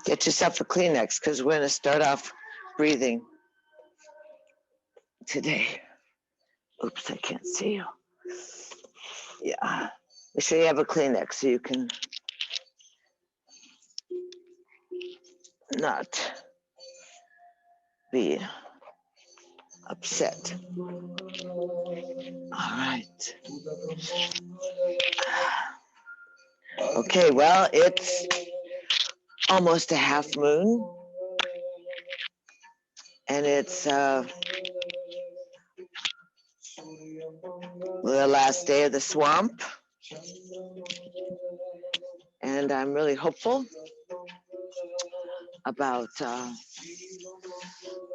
Get yourself a Kleenex because we're going to start off breathing today. Oops, I can't see you. Yeah. Make sure you have a Kleenex so you can not be upset. All right. Okay, well, it's almost a half moon. And it's the last day of the swamp. And I'm really hopeful about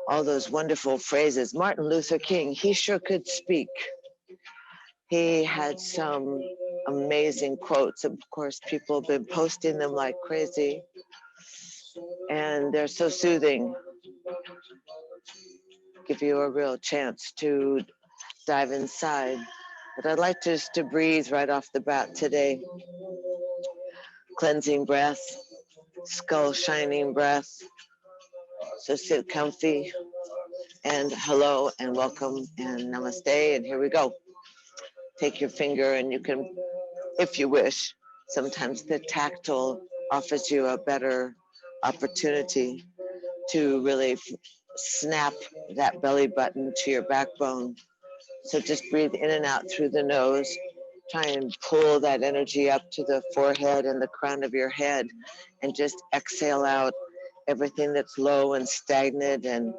all those wonderful phrases. Martin Luther King, he sure could speak. He had some amazing quotes. Of course, people have been posting them like crazy. And they're so soothing. Give you a real chance to dive inside. But I'd like just to breathe right off the bat today. Cleansing breath, skull shining breath. So sit comfy and hello and welcome and namaste, and here we go. Take your finger and you can, if you wish, sometimes the tactile offers you a better opportunity to really snap that belly button to your backbone. So just breathe in and out through the nose. Try and pull that energy up to the forehead and the crown of your head, and just exhale out everything that's low and stagnant and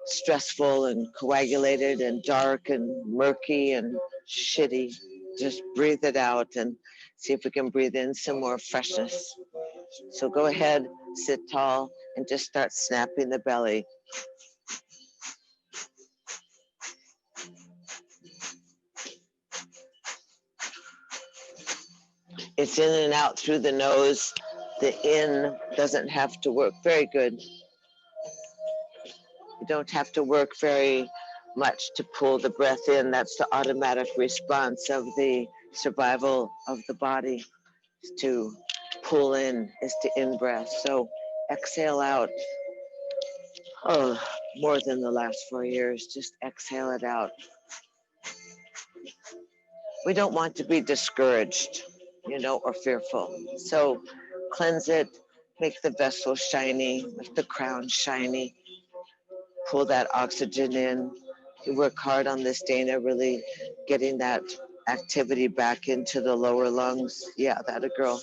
stressful and coagulated and dark and murky and shitty. Just breathe it out and see if we can breathe in some more freshness. So go ahead, sit tall, and just start snapping the belly. It's in and out through the nose. The in doesn't have to work. Very good. You don't have to work very much to pull the breath in. That's the automatic response of the survival of the body. To pull in is to in-breath. So exhale out. Oh, more than the last 4 years. Just exhale it out. We don't want to be discouraged, or fearful. So cleanse it, make the vessel shiny, make the crown shiny. Pull that oxygen in. You work hard on this, Dana, really getting that activity back into the lower lungs. Yeah, that a girl.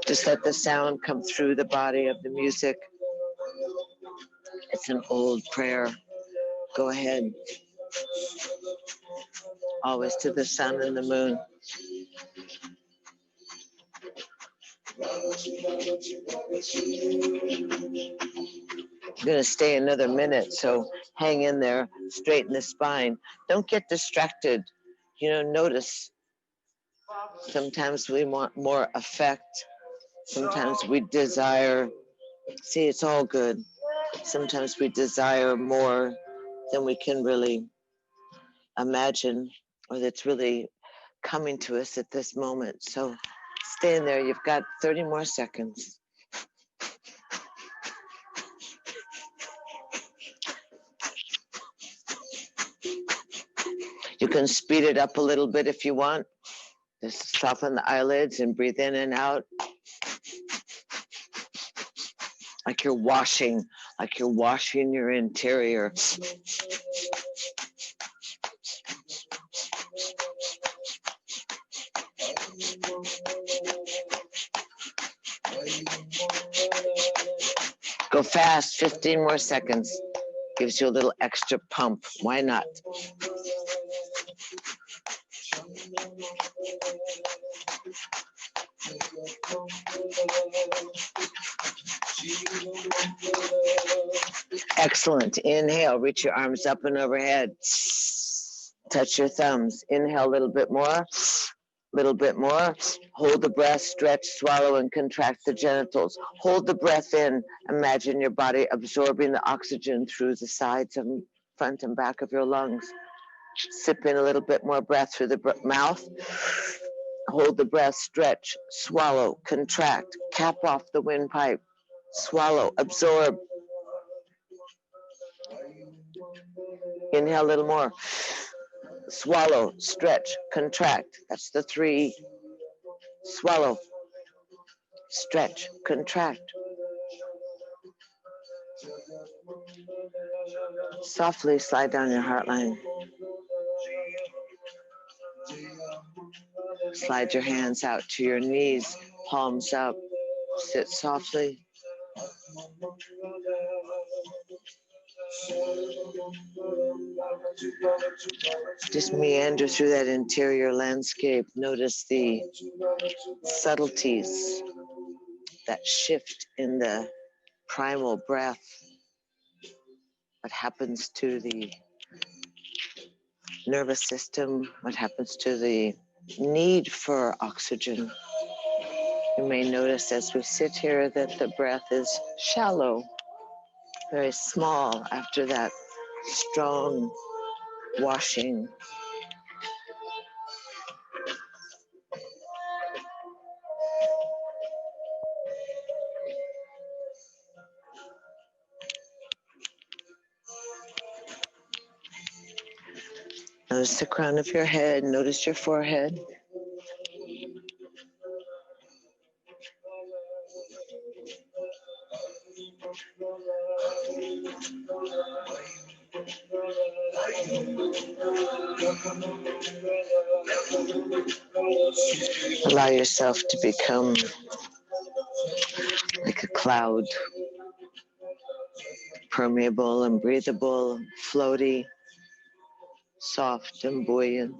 Just let the sound come through the body of the music. It's an old prayer. Go ahead. Always to the sun and the moon. I'm going to stay another minute, so hang in there, straighten the spine. Don't get distracted. Notice. Sometimes we want more effect. Sometimes we desire, see, it's all good. Sometimes we desire more than we can really imagine, or that's really coming to us at this moment. So stay in there. You've got 30 more seconds. You can speed it up a little bit if you want. Just soften the eyelids and breathe in and out. Like you're washing your interior. Go fast, 15 more seconds. Gives you a little extra pump. Why not? Excellent. Inhale, reach your arms up and overhead. Touch your thumbs. Inhale a little bit more. Little bit more. Hold the breath, stretch, swallow, and contract the genitals. Hold the breath in. Imagine your body absorbing the oxygen through the sides and front and back of your lungs. Sip in a little bit more breath through the mouth. Hold the breath, stretch, swallow, contract, cap off the windpipe, swallow, absorb. Inhale a little more. Swallow, stretch, contract. That's the 3. Swallow, stretch, contract. Softly slide down your heart line. Slide your hands out to your knees, palms up. Sit softly. Just meander through that interior landscape. Notice the subtleties, that shift in the primal breath. What happens to the nervous system? What happens to the need for oxygen? You may notice as we sit here that the breath is shallow, very small after that strong washing. Notice the crown of your head, notice your forehead. Allow yourself to become like a cloud, permeable and breathable, floaty, soft and buoyant.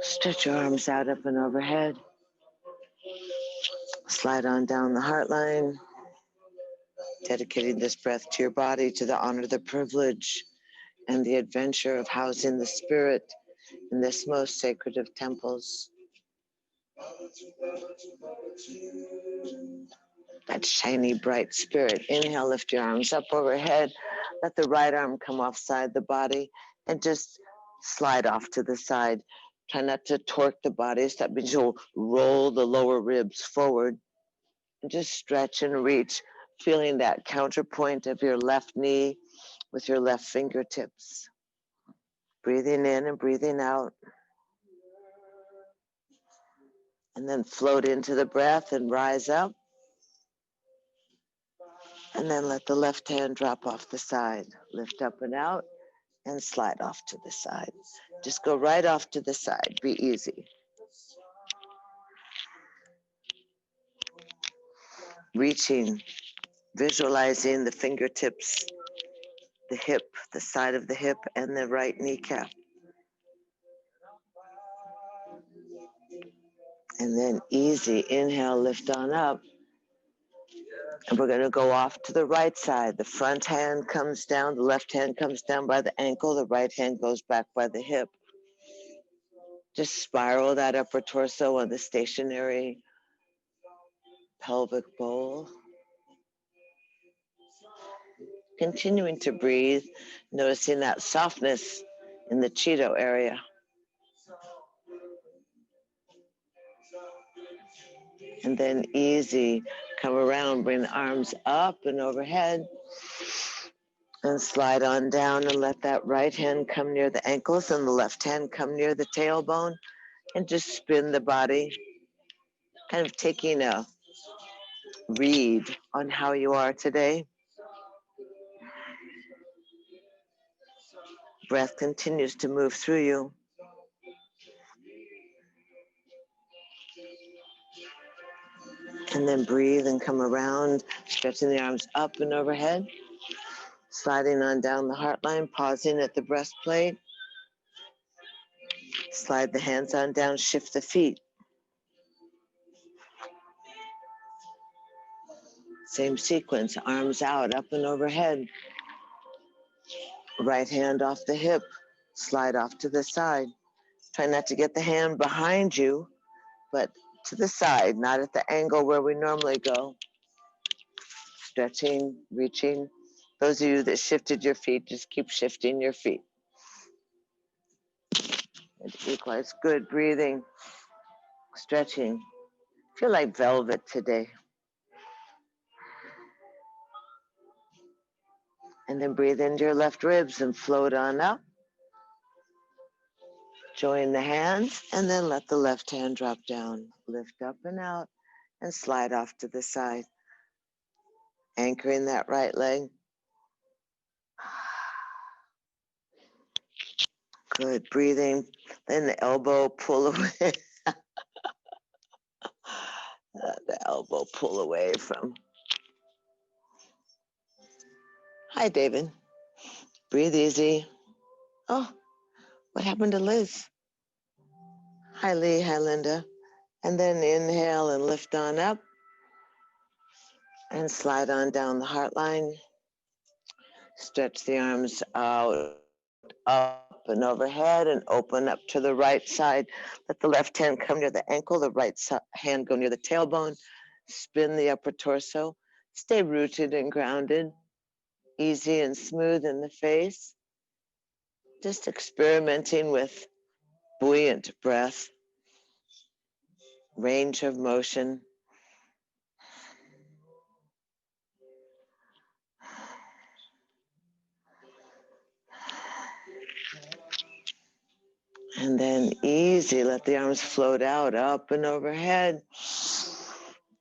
Stretch your arms out up and overhead. Slide on down the heart line, dedicating this breath to your body, to the honor, the privilege, and the adventure of housing the spirit in this most sacred of temples. That shiny, bright spirit. Inhale, lift your arms up overhead. Let the right arm come offside the body and just slide off to the side. Try not to torque the body. So that means you'll roll the lower ribs forward. And just stretch and reach, feeling that counterpoint of your left knee with your left fingertips. Breathing in and breathing out. And then float into the breath and rise up. And then let the left hand drop off the side. Lift up and out and slide off to the side. Just go right off to the side. Be easy. Reaching, visualizing the fingertips, the hip, the side of the hip, and the right kneecap. And then easy, inhale, lift on up. And we're going to go off to the right side. The front hand comes down, the left hand comes down by the ankle, the right hand goes back by the hip. Just spiral that upper torso on the stationary pelvic bowl. Continuing to breathe, noticing that softness in the Cheeto area. And then easy, come around, bring the arms up and overhead. And slide on down and let that right hand come near the ankles and the left hand come near the tailbone. And just spin the body, kind of taking a read on how you are today. Breath continues to move through you. And then breathe and come around, stretching the arms up and overhead. Sliding on down the heart line, pausing at the breastplate. Slide the hands on down, shift the feet. Same sequence, arms out, up and overhead. Right hand off the hip, slide off to the side. Try not to get the hand behind you, but to the side, not at the angle where we normally go. Stretching, reaching. Those of you that shifted your feet, just keep shifting your feet. And equalize, good breathing, stretching. Feel like velvet today. And then breathe into your left ribs and float on up. Join the hands and then let the left hand drop down. Lift up and out and slide off to the side. Anchoring that right leg. Good, breathing. Then the elbow pull away. The elbow pull away from. Hi, David. Breathe easy. Oh, what happened to Liz? Hi, Lee. Hi, Linda. And then inhale and lift on up. And slide on down the heart line. Stretch the arms out, up and overhead, and open up to the right side. Let the left hand come near the ankle, the right hand go near the tailbone. Spin the upper torso. Stay rooted and grounded. Easy and smooth in the face. Just experimenting with buoyant breath, range of motion. And then easy, let the arms float out, up and overhead.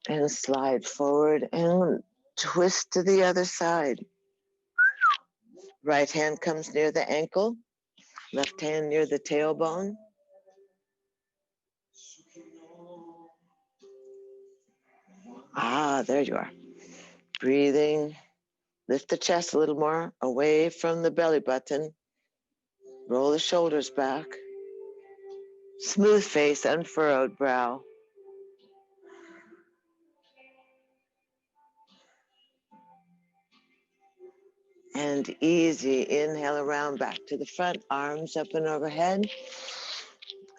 And slide forward and twist to the other side. Right hand comes near the ankle, left hand near the tailbone. Ah, there you are. Breathing. Lift the chest a little more, away from the belly button. Roll the shoulders back. Smooth face, unfurrowed brow. And easy, inhale around back to the front, arms up and overhead.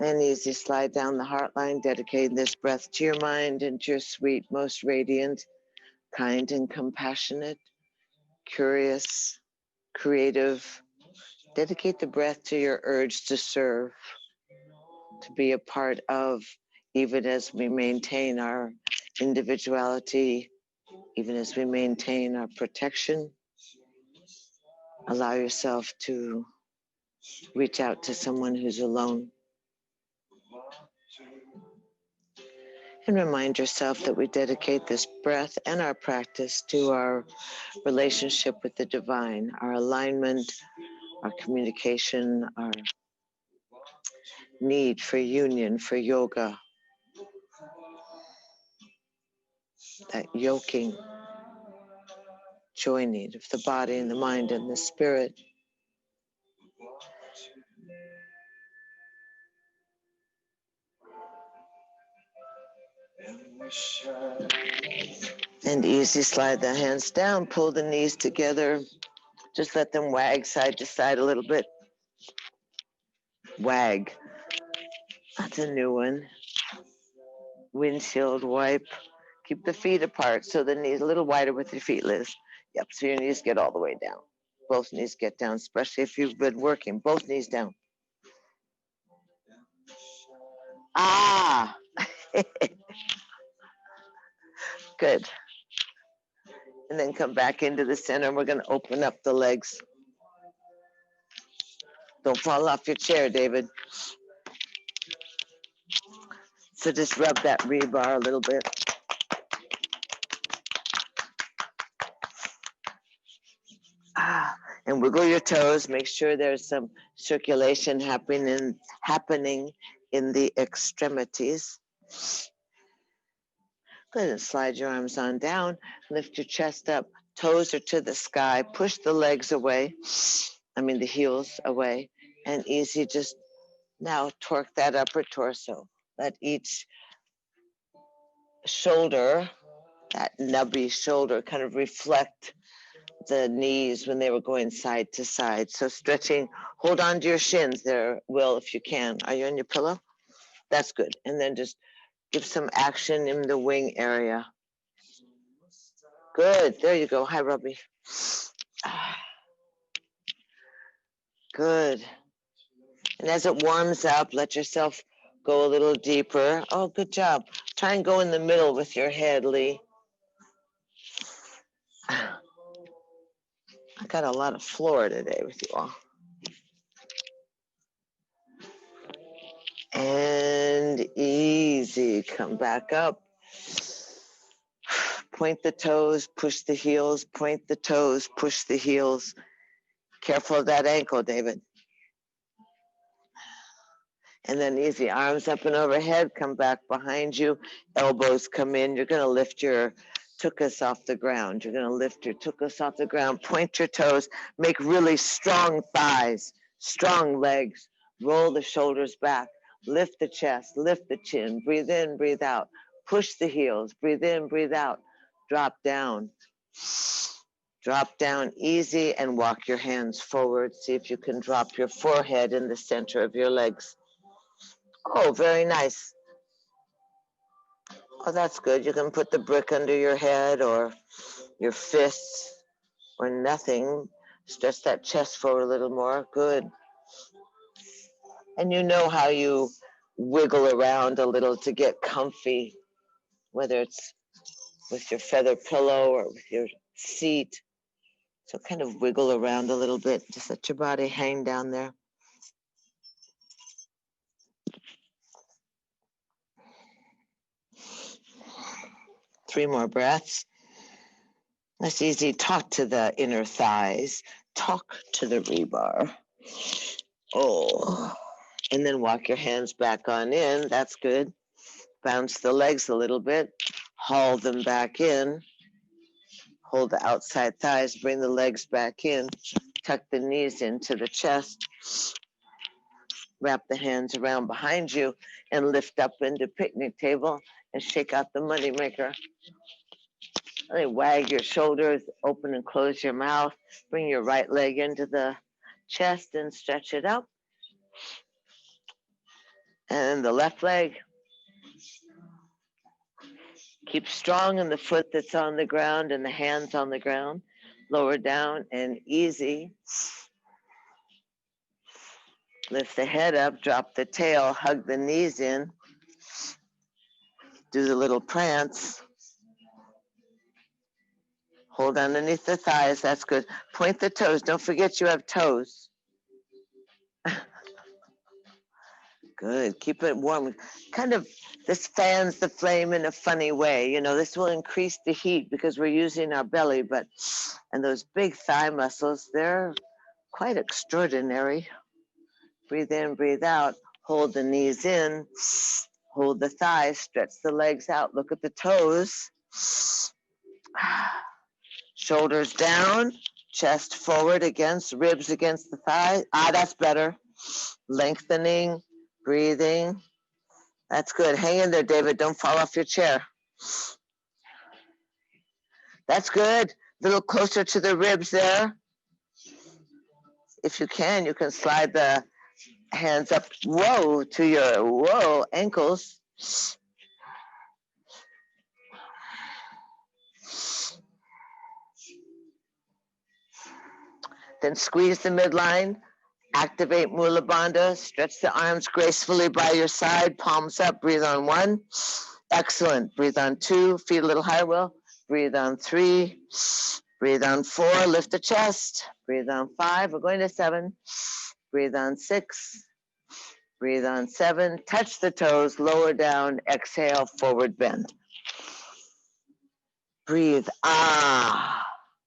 And easy, slide down the heart line, dedicating this breath to your mind and to your sweet, most radiant, kind and compassionate, curious, creative. Dedicate the breath to your urge to serve, to be a part of, even as we maintain our individuality, even as we maintain our protection. Allow yourself to reach out to someone who's alone. And remind yourself that we dedicate this breath and our practice to our relationship with the divine, our alignment, our communication, our need for union, for yoga, that yoking, joining of the body and the mind and the spirit. And easy, slide the hands down, pull the knees together. Just let them wag side to side a little bit. Wag. That's a new one. Windshield wipe. Keep the feet apart so the knees a little wider with your feet, Liz. Yep, so your knees get all the way down. Both knees get down, especially if you've been working. Both knees down. Ah! Good. And then come back into the center. We're going to open up the legs. Don't fall off your chair, David. So just rub that rebar a little bit. And wiggle your toes. Make sure there's some circulation happening in the extremities. Good, and slide your arms on down. Lift your chest up. Toes are to the sky. Push the legs away. The heels away. And easy, just now torque that upper torso. Let each shoulder, that nubby shoulder, kind of reflect the knees when they were going side to side. So stretching, hold on to your shins there, Will, if you can. Are you on your pillow? That's good. And then just give some action in the wing area. Good. There you go. Hi, Robbie. Good. And as it warms up, let yourself go a little deeper. Oh, good job. Try and go in the middle with your head, Lee. I got a lot of floor today with you all. And easy. Come back up. Point the toes, push the heels, point the toes, push the heels. Careful of that ankle, David. And then easy, arms up and overhead, come back behind you, elbows come in. You're gonna lift your tuchus off the ground. You're gonna lift your tuchus off the ground, point your toes, make really strong thighs, strong legs, roll the shoulders back, lift the chest, lift the chin, breathe in, breathe out, push the heels, breathe in, breathe out, drop down. Drop down easy and walk your hands forward. See if you can drop your forehead in the center of your legs. Oh, very nice. Oh, that's good. You can put the brick under your head or your fists or nothing. Stretch that chest forward a little more. Good. And you know how you wiggle around a little to get comfy, whether it's with your feather pillow or with your seat. So kind of wiggle around a little bit. Just let your body hang down there. Three more breaths. That's easy. Talk to the inner thighs. Talk to the rebar. Oh. And then walk your hands back on in. That's good. Bounce the legs a little bit. Haul them back in. Hold the outside thighs. Bring the legs back in. Tuck the knees into the chest. Wrap the hands around behind you and lift up into picnic table and shake out the moneymaker. Wag your shoulders, open and close your mouth. Bring your right leg into the chest and stretch it up. And the left leg. Keep strong in the foot that's on the ground and the hands on the ground. Lower down and easy. Lift the head up, drop the tail, hug the knees in. Do the little prance. Hold underneath the thighs, that's good. Point the toes, don't forget you have toes. Good, keep it warm. Kind of, this fans the flame in a funny way. You know, this will increase the heat because we're using our belly, and those big thigh muscles, they're quite extraordinary. Breathe in, breathe out, hold the knees in, hold the thighs, stretch the legs out, look at the toes. Shoulders down, chest forward against, ribs against the thighs. That's better. Lengthening, breathing. That's good. Hang in there, David. Don't fall off your chair. That's good. A little closer to the ribs there. If you can slide the hands up, to your, ankles. Then squeeze the midline, activate Mula Bandha, stretch the arms gracefully by your side, palms up, breathe on 1. Excellent. Breathe on 2, feet a little higher, Will. Breathe on 3, breathe on 4, lift the chest. Breathe on 5, we're going to 7. Breathe on 6, breathe on 7, touch the toes, lower down, exhale, forward bend. Breathe,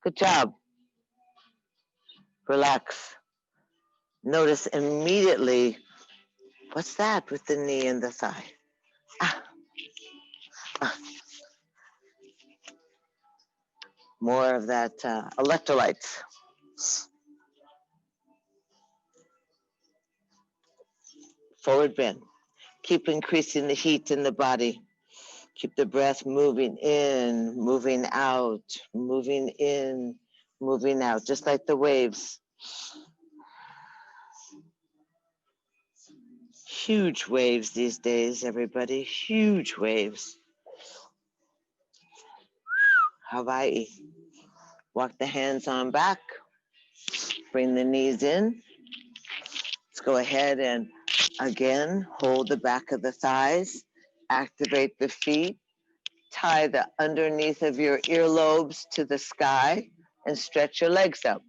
good job. Relax. Notice immediately, what's that with the knee and the thigh? More of that electrolytes. Forward bend. Keep increasing the heat in the body. Keep the breath moving in, moving out, moving in, moving out, just like the waves. Huge waves these days, everybody. Huge waves. Hawaii. Walk the hands on back. Bring the knees in. Let's go ahead and again hold the back of the thighs. Activate the feet. Tie the underneath of your earlobes to the sky and stretch your legs up.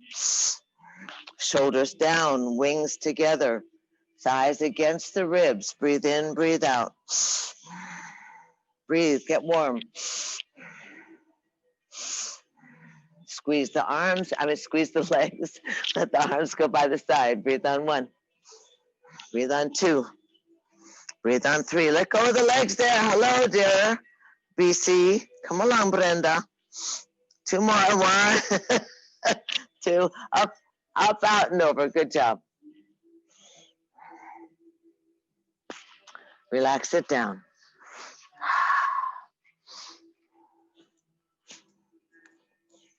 Shoulders down, wings together. Thighs against the ribs. Breathe in, breathe out. Breathe, get warm. Squeeze the arms, squeeze the legs. Let the arms go by the side. Breathe on 1. Breathe on 2. Breathe on 3. Let go of the legs there. Hello, dear. BC. Come along, Brenda. 2 more. 1, 2. Up, up, out, and over. Good job. Relax it down.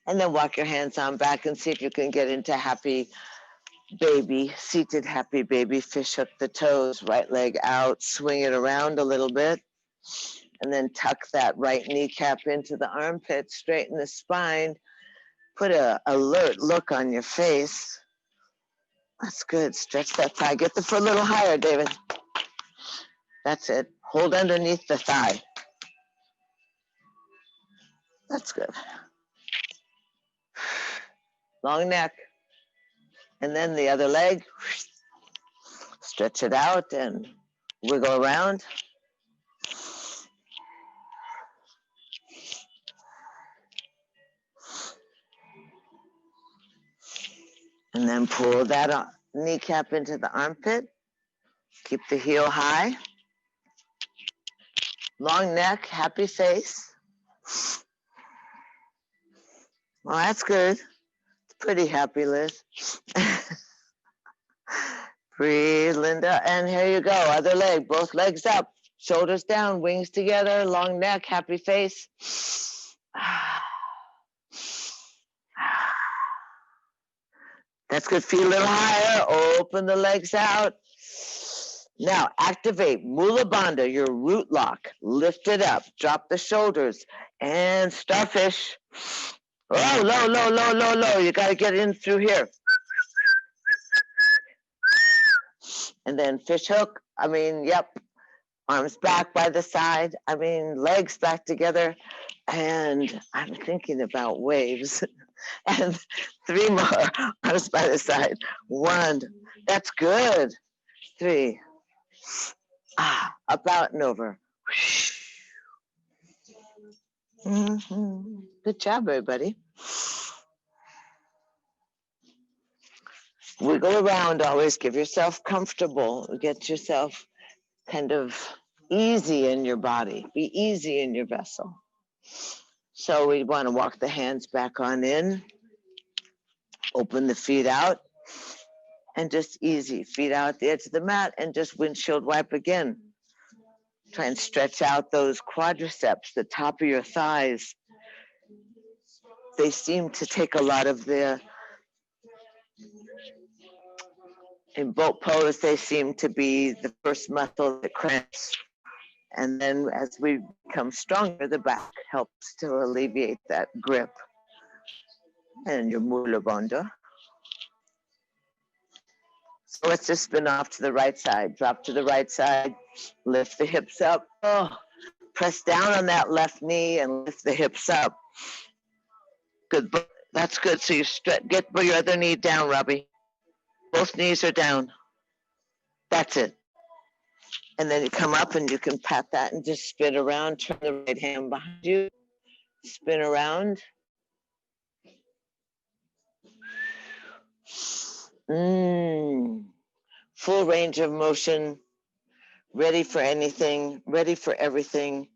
And then walk your hands on back and see if you can get into happy baby, seated happy baby. Fish hook the toes, right leg out, swing it around a little bit. And then tuck that right kneecap into the armpit, straighten the spine. Put a alert look on your face. That's good. Stretch that thigh. Get the foot a little higher, David. That's it. Hold underneath the thigh. That's good. Long neck. And then the other leg. Stretch it out and wiggle around. And then pull that kneecap into the armpit. Keep the heel high. Long neck, happy face. Well, that's good. It's pretty happy, Liz. Breathe, Linda. And here you go. Other leg, both legs up. Shoulders down, wings together, long neck, happy face. That's good. Feet a little higher. Open the legs out. Now activate Mula Bandha, your root lock. Lift it up. Drop the shoulders. And starfish. Oh, low, low, low, low, low. You got to get in through here. And then fish hook. Yep. Arms back by the side. Legs back together. And I'm thinking about waves. And 3 more. Arms by the side. 1. That's good. 3. Up, out, and over. Good job, everybody. Wiggle around always. Give yourself comfortable. Get yourself kind of easy in your body. Be easy in your vessel. So we want to walk the hands back on in. Open the feet out. And just easy. Feet out at the edge of the mat and just windshield wipe again. Try and stretch out those quadriceps, the top of your thighs. They seem to take a lot of in boat pose, they seem to be the first muscle that cramps. And then as we become stronger, the back helps to alleviate that grip. And your Mula Bandha. So let's just spin off to the right side. Drop to the right side. Lift the hips up. Press down on that left knee and lift the hips up. Good. That's good. So you get your other knee down, Robbie. Both knees are down. That's it. And then you come up and you can pat that and just spin around. Turn the right hand behind you. Spin around. Full range of motion. Ready for anything. Ready for everything.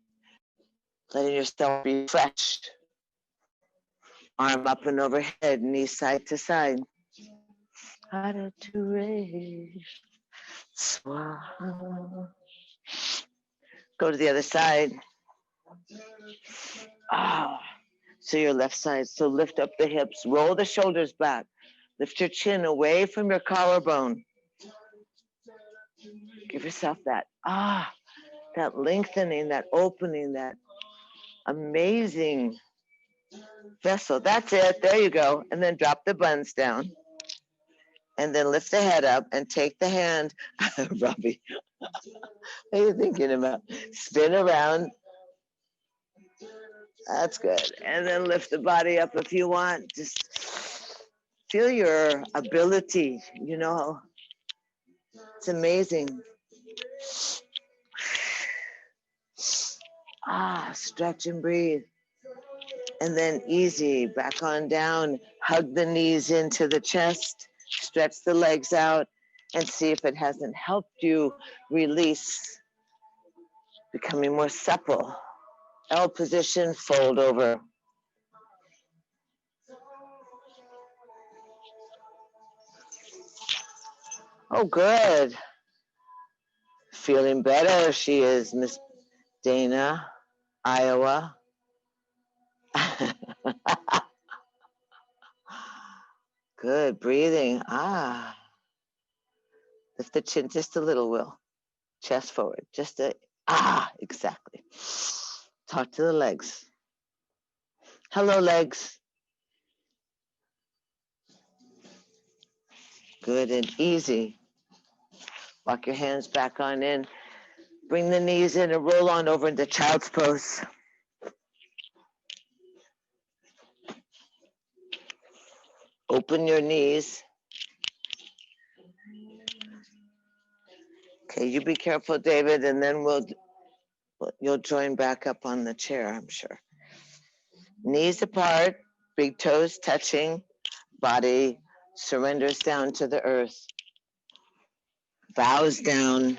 Letting yourself be fresh. Arm up and overhead, knee side to side. Go to the other side. So your left side. So lift up the hips, roll the shoulders back, lift your chin away from your collarbone. Give yourself that, that lengthening, that opening, that amazing vessel. That's it. There you go. And then drop the buns down. And then lift the head up and take the hand. Robbie, what are you thinking about? Spin around. That's good. And then lift the body up if you want. Just feel your ability, you know. It's amazing. Stretch and breathe. And then easy, back on down. Hug the knees into the chest. Stretch the legs out and see if it hasn't helped you release, becoming more supple. L position, fold over. Oh, good. Feeling better. She is Miss Dana, Iowa. Good. Breathing. Lift the chin just a little, Will. Chest forward. Just a, exactly. Talk to the legs. Hello, legs. Good and easy. Walk your hands back on in. Bring the knees in and roll on over into child's pose. Open your knees. Okay, you be careful, David, and then you'll join back up on the chair, I'm sure. Knees apart, big toes touching, body surrenders down to the earth, bows down.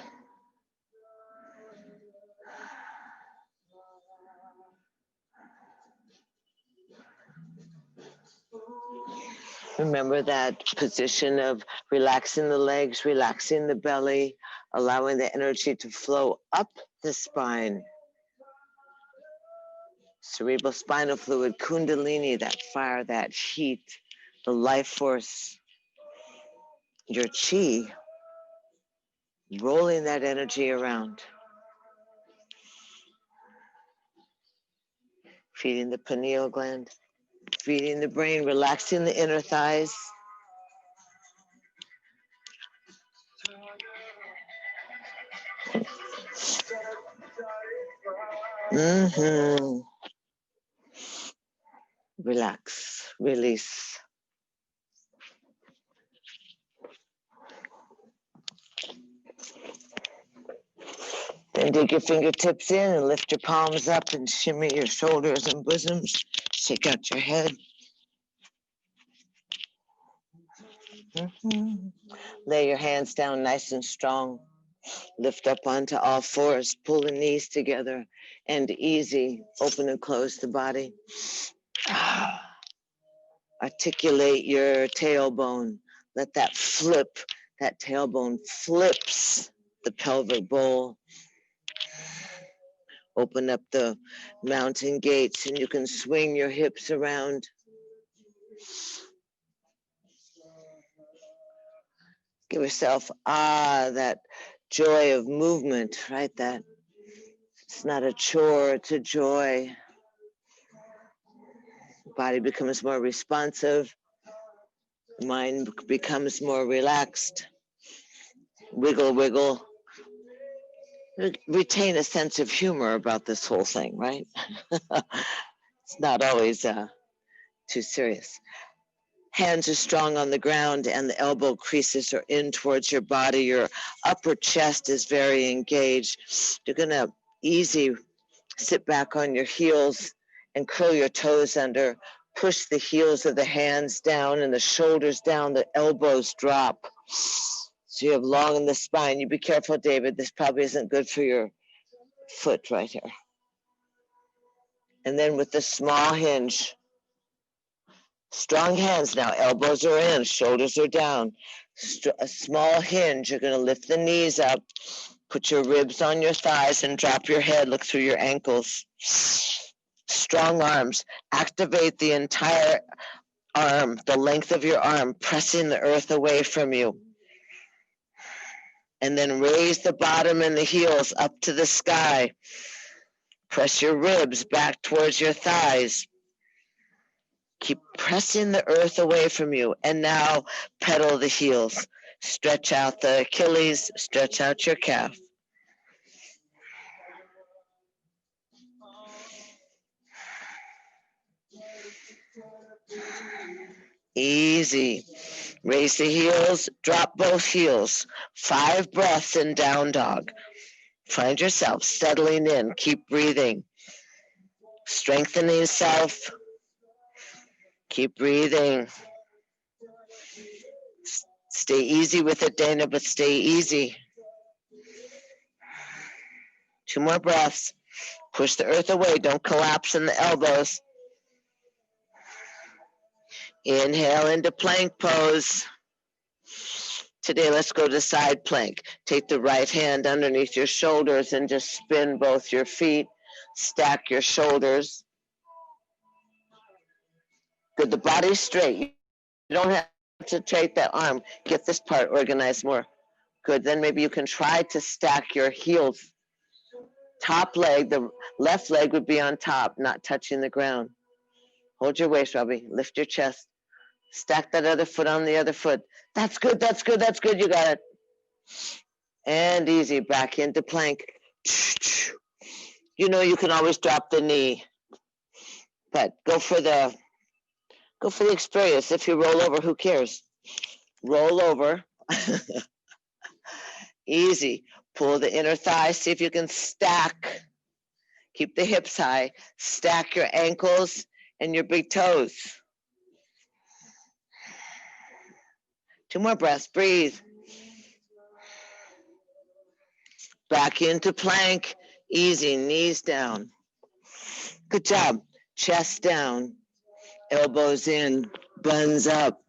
Remember that position of relaxing the legs, relaxing the belly, allowing the energy to flow up the spine. Cerebral spinal fluid, kundalini, that fire, that heat, the life force, your chi, rolling that energy around. Feeding the pineal gland, feeding the brain, relaxing the inner thighs. Relax, release. Then dig your fingertips in and lift your palms up and shimmy your shoulders and bosoms. Shake out your head. Lay your hands down nice and strong. Lift up onto all fours. Pull the knees together and easy. Open and close the body. Articulate your tailbone. Let that flip. That tailbone flips the pelvic bowl. Open up the mountain gates and you can swing your hips around. Give yourself, that joy of movement, right? That it's not a chore, it's a joy. Body becomes more responsive. Mind becomes more relaxed. Wiggle, wiggle. Retain a sense of humor about this whole thing, right? It's not always too serious. Hands are strong on the ground and the elbow creases are in towards your body. Your upper chest is very engaged. You're going to easy sit back on your heels and curl your toes under. Push the heels of the hands down and the shoulders down. The elbows drop. So you have long in the spine. You be careful, David. This probably isn't good for your foot right here. And then with the small hinge, strong hands now, elbows are in, shoulders are down. A small hinge, you're going to lift the knees up, put your ribs on your thighs and drop your head, look through your ankles. Strong arms. Activate the entire arm, the length of your arm, pressing the earth away from you. And then raise the bottom and the heels up to the sky. Press your ribs back towards your thighs. Keep pressing the earth away from you. And now pedal the heels. Stretch out the Achilles, stretch out your calf. Easy. Raise the heels, drop both heels. 5 breaths in down dog. Find yourself settling in. Keep breathing. Strengthening self. Keep breathing. Stay easy with it, Dana, but stay easy. 2 more breaths. Push the earth away. Don't collapse in the elbows. Inhale into plank pose. Today, let's go to side plank. Take the right hand underneath your shoulders and just spin both your feet. Stack your shoulders. Good, the body's straight. You don't have to take that arm. Get this part organized more. Good, then maybe you can try to stack your heels. Top leg, the left leg would be on top, not touching the ground. Hold your waist, Robbie. Lift your chest. Stack that other foot on the other foot. That's good, that's good, that's good. You got it. And easy, back into plank. You know you can always drop the knee, but go for the experience. If you roll over, who cares? Roll over. Easy. Pull the inner thigh. See if you can stack. Keep the hips high. Stack your ankles and your big toes. 2 more breaths. Breathe. Back into plank. Easy. Knees down. Good job. Chest down. Elbows in. Buns up.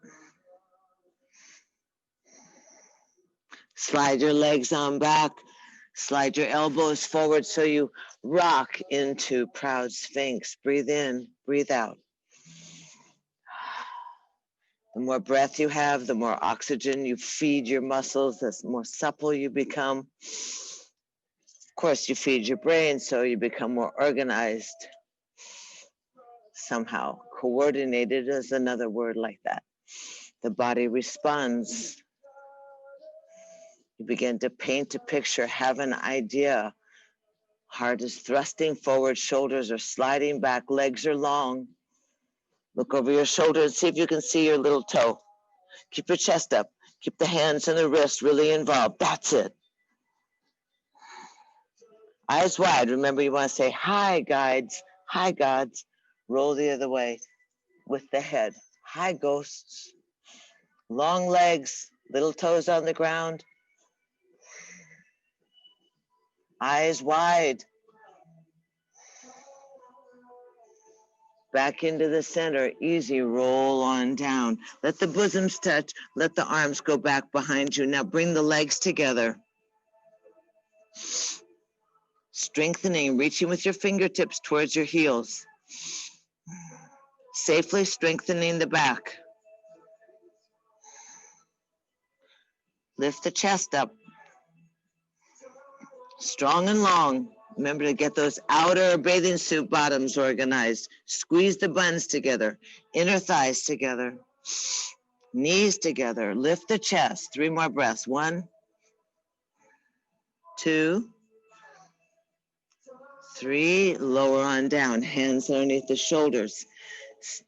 Slide your legs on back. Slide your elbows forward so you rock into proud sphinx. Breathe in. Breathe out. The more breath you have, the more oxygen you feed your muscles, the more supple you become. Of course, you feed your brain, so you become more organized. Somehow, coordinated is another word like that. The body responds. You begin to paint a picture, have an idea. Heart is thrusting forward, shoulders are sliding back, legs are long. Look over your shoulder and see if you can see your little toe. Keep your chest up. Keep the hands and the wrists really involved. That's it. Eyes wide. Remember, you want to say, hi, guides. Hi, gods. Roll the other way with the head. Hi, ghosts. Long legs, little toes on the ground. Eyes wide. Back into the center, easy, roll on down. Let the bosoms touch, let the arms go back behind you. Now bring the legs together. Strengthening, reaching with your fingertips towards your heels. Safely strengthening the back. Lift the chest up. Strong and long. Remember to get those outer bathing suit bottoms organized. Squeeze the buns together. Inner thighs together. Knees together. Lift the chest. 3 more breaths. 1, 2, 3. Lower on down. Hands underneath the shoulders.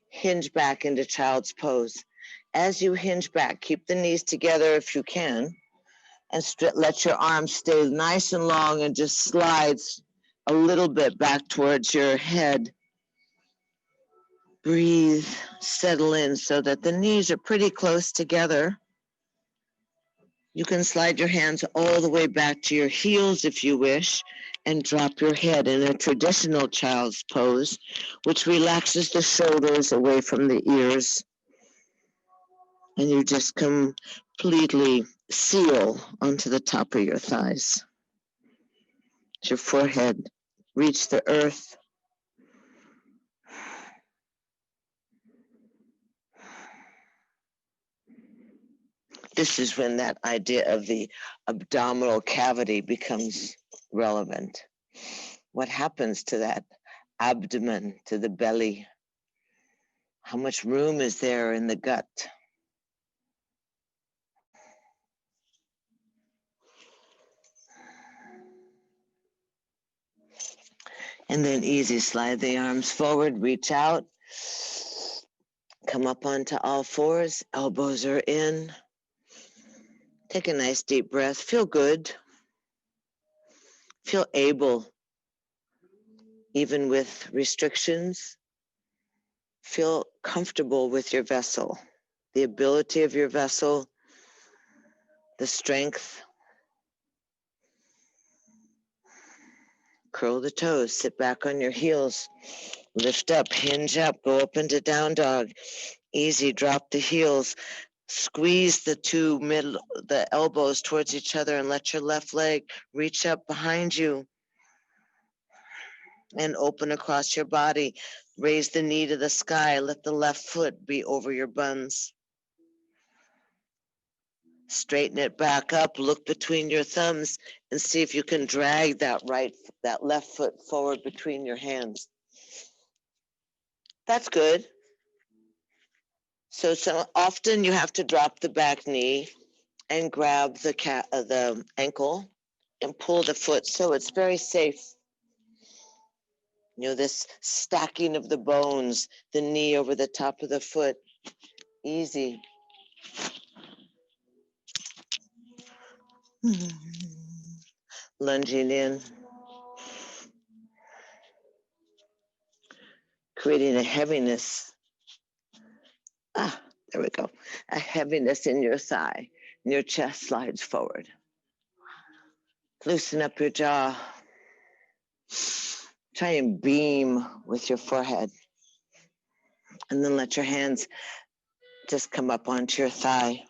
Hinge back into child's pose. As you hinge back, keep the knees together if you can. And let your arms stay nice and long and just slides a little bit back towards your head. Breathe, settle in so that the knees are pretty close together. You can slide your hands all the way back to your heels if you wish and drop your head in a traditional child's pose, which relaxes the shoulders away from the ears. And you just completely seal onto the top of your thighs. Your forehead, reach the earth. This is when that idea of the abdominal cavity becomes relevant. What happens to that abdomen, to the belly? How much room is there in the gut? And then easy, slide the arms forward, reach out, come up onto all fours, elbows are in. Take a nice deep breath, feel good, feel able, even with restrictions, feel comfortable with your vessel, the ability of your vessel, the strength. Curl the toes, sit back on your heels, lift up, hinge up, go up into down dog. Easy, drop the heels, squeeze the elbows towards each other and let your left leg reach up behind you and open across your body. Raise the knee to the sky, let the left foot be over your buns. Straighten it back up, look between your thumbs and see if you can drag that left foot forward between your hands. That's good. So often you have to drop the back knee and grab the ankle and pull the foot, so it's very safe. You know, this stacking of the bones, the knee over the top of the foot, easy. Lunging in, creating a heaviness. There we go. A heaviness in your thigh, and your chest slides forward. Loosen up your jaw. Try and beam with your forehead. And then let your hands just come up onto your thigh.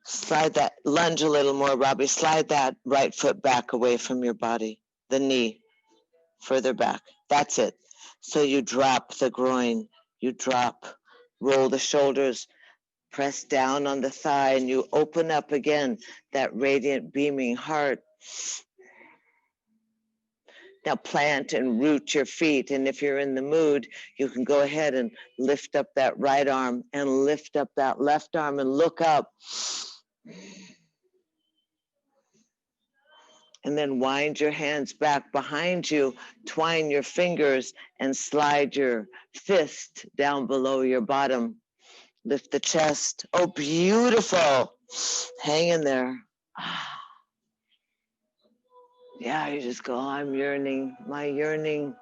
Slide that, lunge a little more, Robbie. Slide that right foot back away from your body, the knee further back. That's it. So you drop the groin, you drop, roll the shoulders, press down on the thigh, and you open up again that radiant, beaming heart. Now plant and root your feet, and if you're in the mood, you can go ahead and lift up that right arm and lift up that left arm and look up. And then wind your hands back behind you, twine your fingers, and slide your fist down below your bottom. Lift the chest. Oh, beautiful. Hang in there. Yeah, you just go, I'm yearning, my yearning.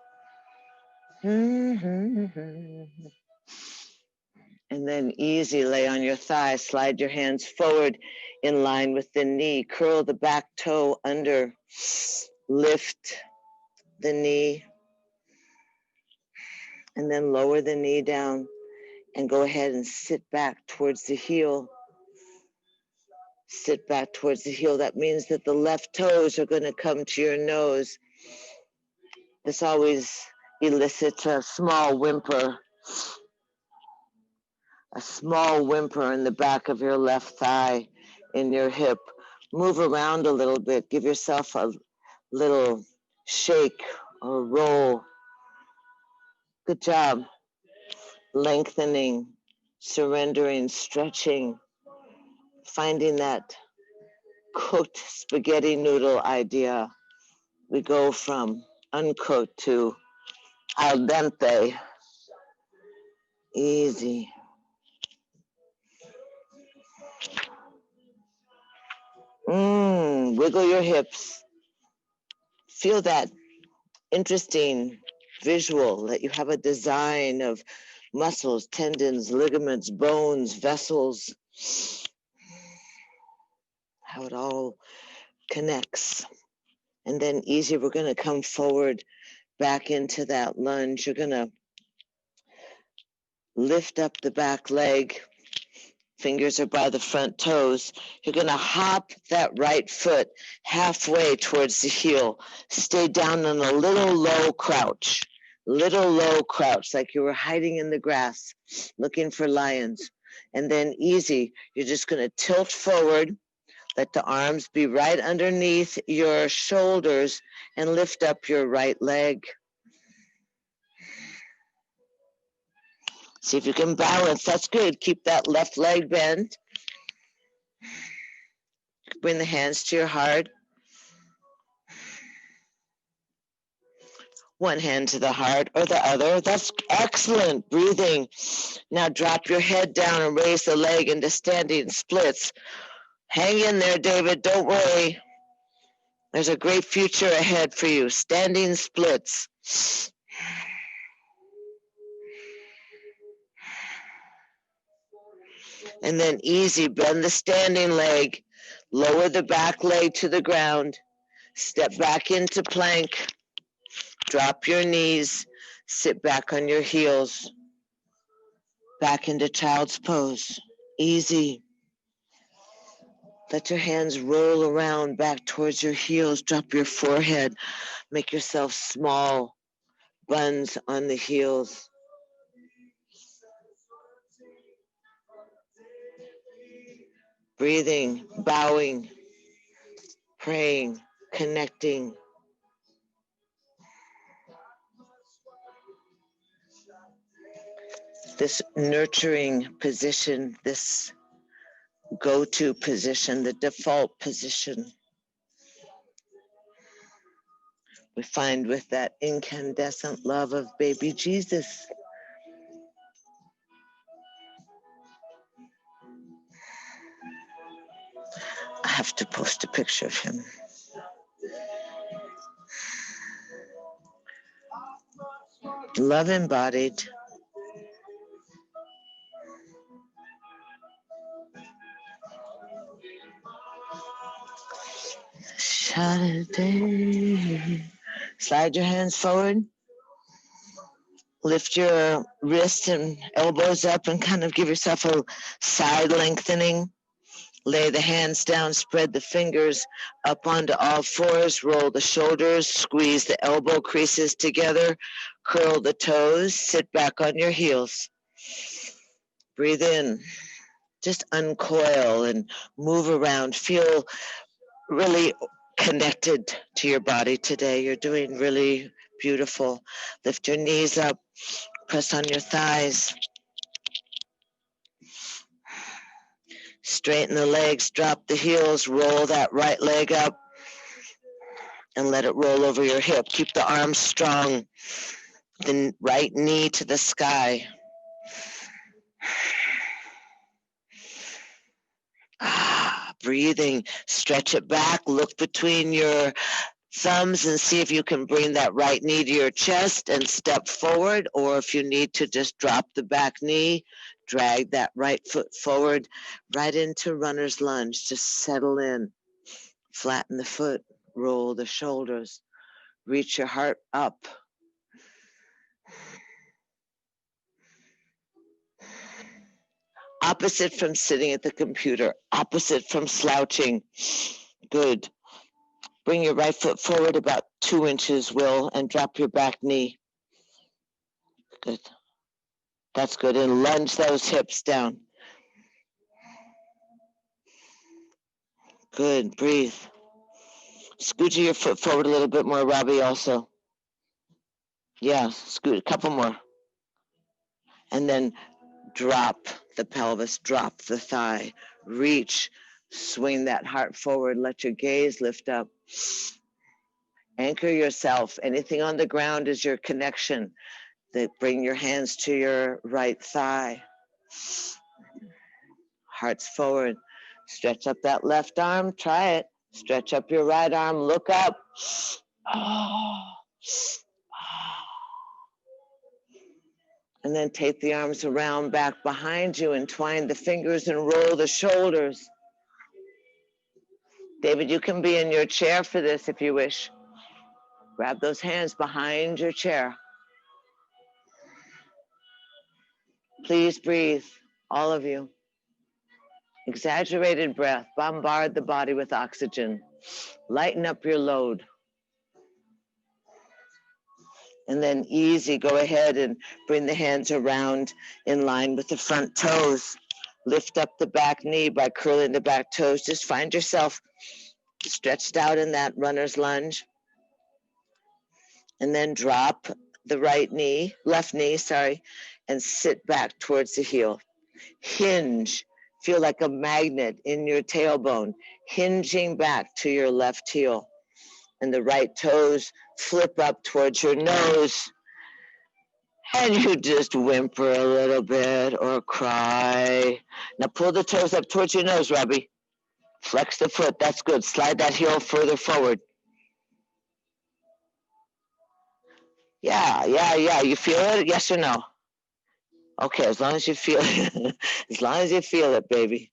And then easy, lay on your thigh, slide your hands forward in line with the knee, curl the back toe under, lift the knee, and then lower the knee down and go ahead and sit back towards the heel. Sit back towards the heel. That means that the left toes are going to come to your nose. This always elicits a small whimper in the back of your left thigh, in your hip. Move around a little bit. Give yourself a little shake or roll. Good job. Lengthening, surrendering, stretching, finding that cooked spaghetti noodle idea. We go from uncooked to al dente. Easy. Wiggle your hips. Feel that interesting visual that you have a design of muscles, tendons, ligaments, bones, vessels, how it all connects. And then easy, we're going to come forward back into that lunge. You're going to lift up the back leg. Fingers are by the front toes. You're going to hop that right foot halfway towards the heel. Stay down in a little low crouch, like you were hiding in the grass, looking for lions. And then easy, you're just going to tilt forward. Let the arms be right underneath your shoulders and lift up your right leg. See if you can balance. That's good. Keep that left leg bent. Bring the hands to your heart. One hand to the heart or the other. That's excellent. Breathing. Now drop your head down and raise the leg into standing splits. Hang in there, David. Don't worry. There's a great future ahead for you. Standing splits. And then easy, bend the standing leg, lower the back leg to the ground, step back into plank, drop your knees, sit back on your heels, back into child's pose. Easy. Let your hands roll around back towards your heels, drop your forehead, make yourself small, buns on the heels. Breathing, bowing, praying, connecting. This nurturing position, this go-to position, the default position. We find with that incandescent love of baby Jesus. I have to post a picture of him. Love embodied. Saturday. Slide your hands forward. Lift your wrists and elbows up and kind of give yourself a side lengthening. Lay the hands down, spread the fingers up onto all fours, roll the shoulders, squeeze the elbow creases together, curl the toes, sit back on your heels. Breathe in. Just uncoil and move around. Feel really connected to your body today. You're doing really beautiful. Lift your knees up, press on your thighs. Straighten the legs, drop the heels, roll that right leg up and let it roll over your hip. Keep the arms strong, the right knee to the sky. Breathing, stretch it back, look between your thumbs and see if you can bring that right knee to your chest and step forward, or if you need to just drop the back knee, drag that right foot forward right into runner's lunge. Just settle in, flatten the foot, roll the shoulders, reach your heart up. Opposite from sitting at the computer, opposite from slouching. Good. Bring your right foot forward about 2 inches, Will, and drop your back knee. Good. That's good. And lunge those hips down. Good. Breathe. Scoot your foot forward a little bit more, Robbie, also. Yeah, scoot a couple more. And then drop the pelvis, drop the thigh, reach, swing that heart forward, let your gaze lift up. Anchor yourself. Anything on the ground is your connection. Bring your hands to your right thigh. Hearts forward. Stretch up that left arm. Try it. Stretch up your right arm. Look up. And then take the arms around back behind you and twine the fingers and roll the shoulders. David, you can be in your chair for this if you wish. Grab those hands behind your chair. Please breathe, all of you. Exaggerated breath. Bombard the body with oxygen. Lighten up your load. And then easy, go ahead and bring the hands around in line with the front toes. Lift up the back knee by curling the back toes. Just find yourself stretched out in that runner's lunge. And then drop the left knee, and sit back towards the heel. Hinge. Feel like a magnet in your tailbone, hinging back to your left heel. And the right toes flip up towards your nose. And you just whimper a little bit or cry. Now pull the toes up towards your nose, Robbie. Flex the foot. That's good. Slide that heel further forward. Yeah. You feel it? Yes or no? Okay, as long as you feel it. As long as you feel it, baby.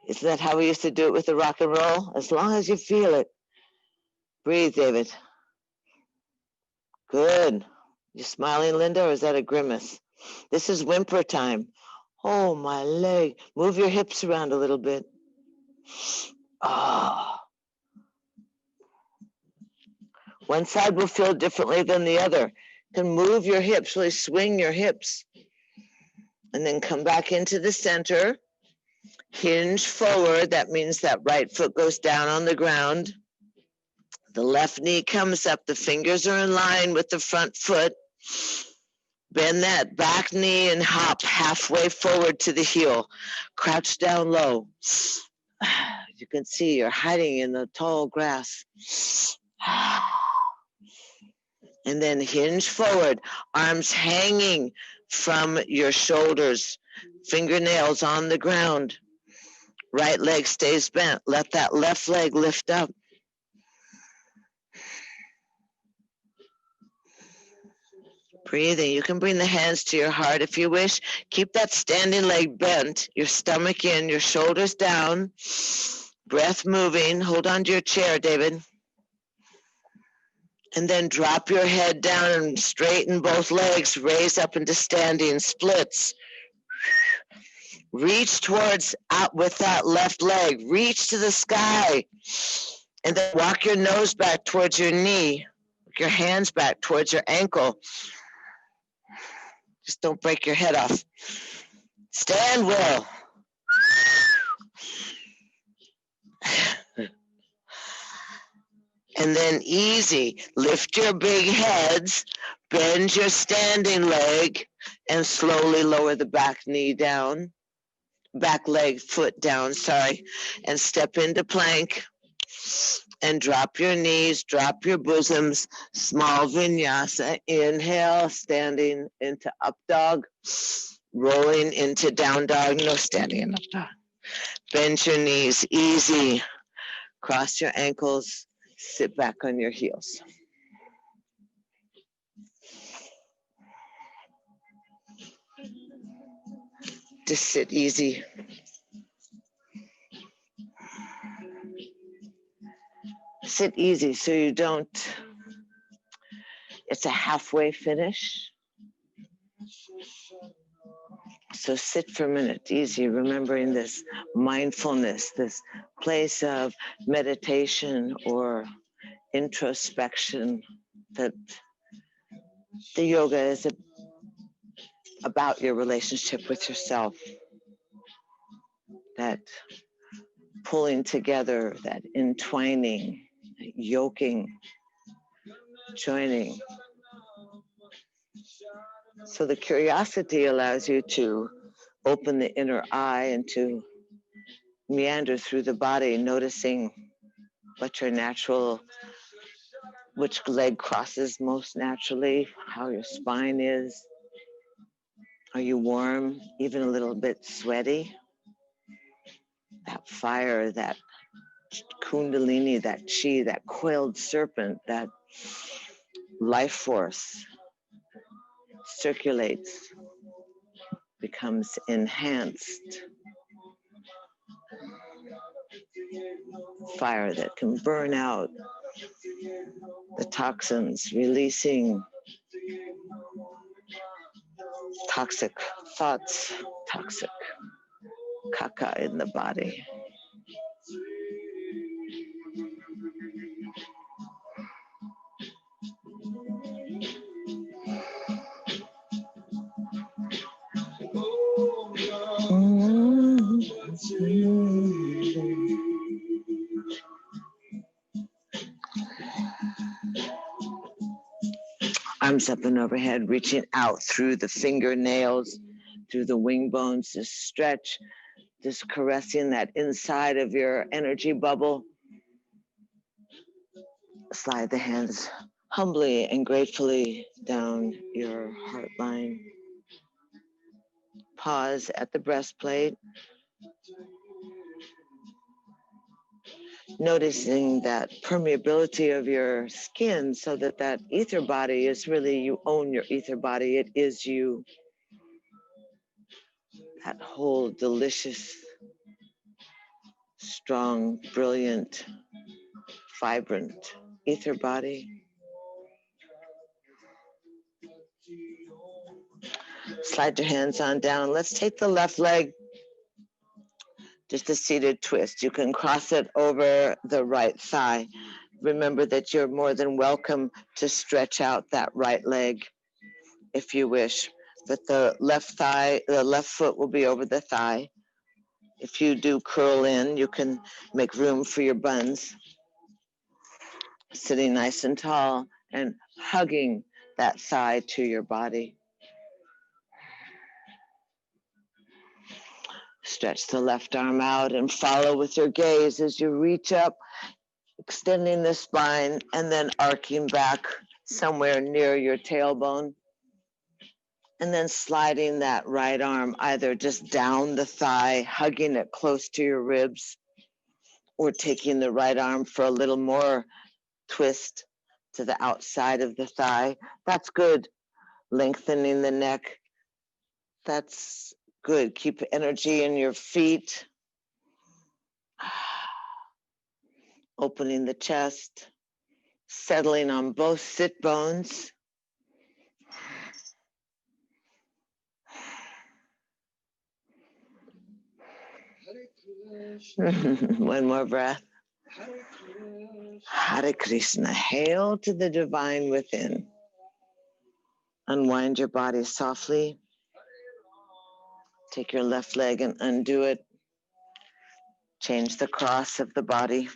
Isn't that how we used to do it with the rock and roll? As long as you feel it. Breathe, David. Good. You smiling, Linda, or is that a grimace? This is whimper time. Oh, my leg. Move your hips around a little bit. Oh. One side will feel differently than the other. You can move your hips, really swing your hips. And then come back into the center. Hinge forward. That means that right foot goes down on the ground. The left knee comes up. The fingers are in line with the front foot. Bend that back knee and hop halfway forward to the heel. Crouch down low. You can see you're hiding in the tall grass. And then hinge forward, arms hanging from your shoulders, fingernails on the ground. Right leg stays bent. Let that left leg lift up. Breathing. You can bring the hands to your heart if you wish. Keep that standing leg bent, your stomach in, your shoulders down. Breath moving. Hold on to your chair, David. And then drop your head down and straighten both legs. Raise up into standing splits. Reach towards out with that left leg. Reach to the sky. And then walk your nose back towards your knee. Your hands back towards your ankle. Just don't break your head off. Stand well. And then easy. Lift your big heads. Bend your standing leg. And slowly lower the back knee down. Back leg, foot down, and step into plank, and drop your knees, drop your bosoms, small vinyasa, inhale, standing into up dog, rolling into down dog, no standing in up dog. Bend your knees, easy, cross your ankles, sit back on your heels. Just sit easy. Sit easy so you don't, it's a halfway finish. So sit for a minute, easy, remembering this mindfulness, this place of meditation or introspection, that the yoga is about your relationship with yourself, that pulling together, that entwining, yoking, joining. So the curiosity allows you to open the inner eye and to meander through the body, noticing what your natural, which leg crosses most naturally, how your spine is. Are you warm, even a little bit sweaty? That fire, that kundalini, that chi, that coiled serpent, that life force circulates, becomes enhanced. Fire that can burn out the toxins, releasing toxic thoughts, toxic caca in the body. Arms up and overhead, reaching out through the fingernails, through the wing bones, just stretch, just caressing that inside of your energy bubble. Slide the hands humbly and gratefully down your heart line. Pause at the breastplate, noticing that permeability of your skin so that that ether body is really, you own your ether body. It is you. That whole delicious, strong, brilliant, vibrant ether body. Slide your hands on down. Let's take the left leg, just a seated twist. You can cross it over the right thigh. Remember that you're more than welcome to stretch out that right leg if you wish. But the left thigh, the left foot will be over the thigh. If you do curl in, you can make room for your buns. Sitting nice and tall and hugging that thigh to your body. Stretch the left arm out and follow with your gaze as you reach up, extending the spine and then arcing back somewhere near your tailbone. And then sliding that right arm either just down the thigh, hugging it close to your ribs, or taking the right arm for a little more twist to the outside of the thigh. That's good. Lengthening the neck. That's good. Keep energy in your feet. Opening the chest. Settling on both sit bones. One more breath. Hare Krishna. Hail to the divine within. Unwind your body softly. Take your left leg and undo it. Change the cross of the body.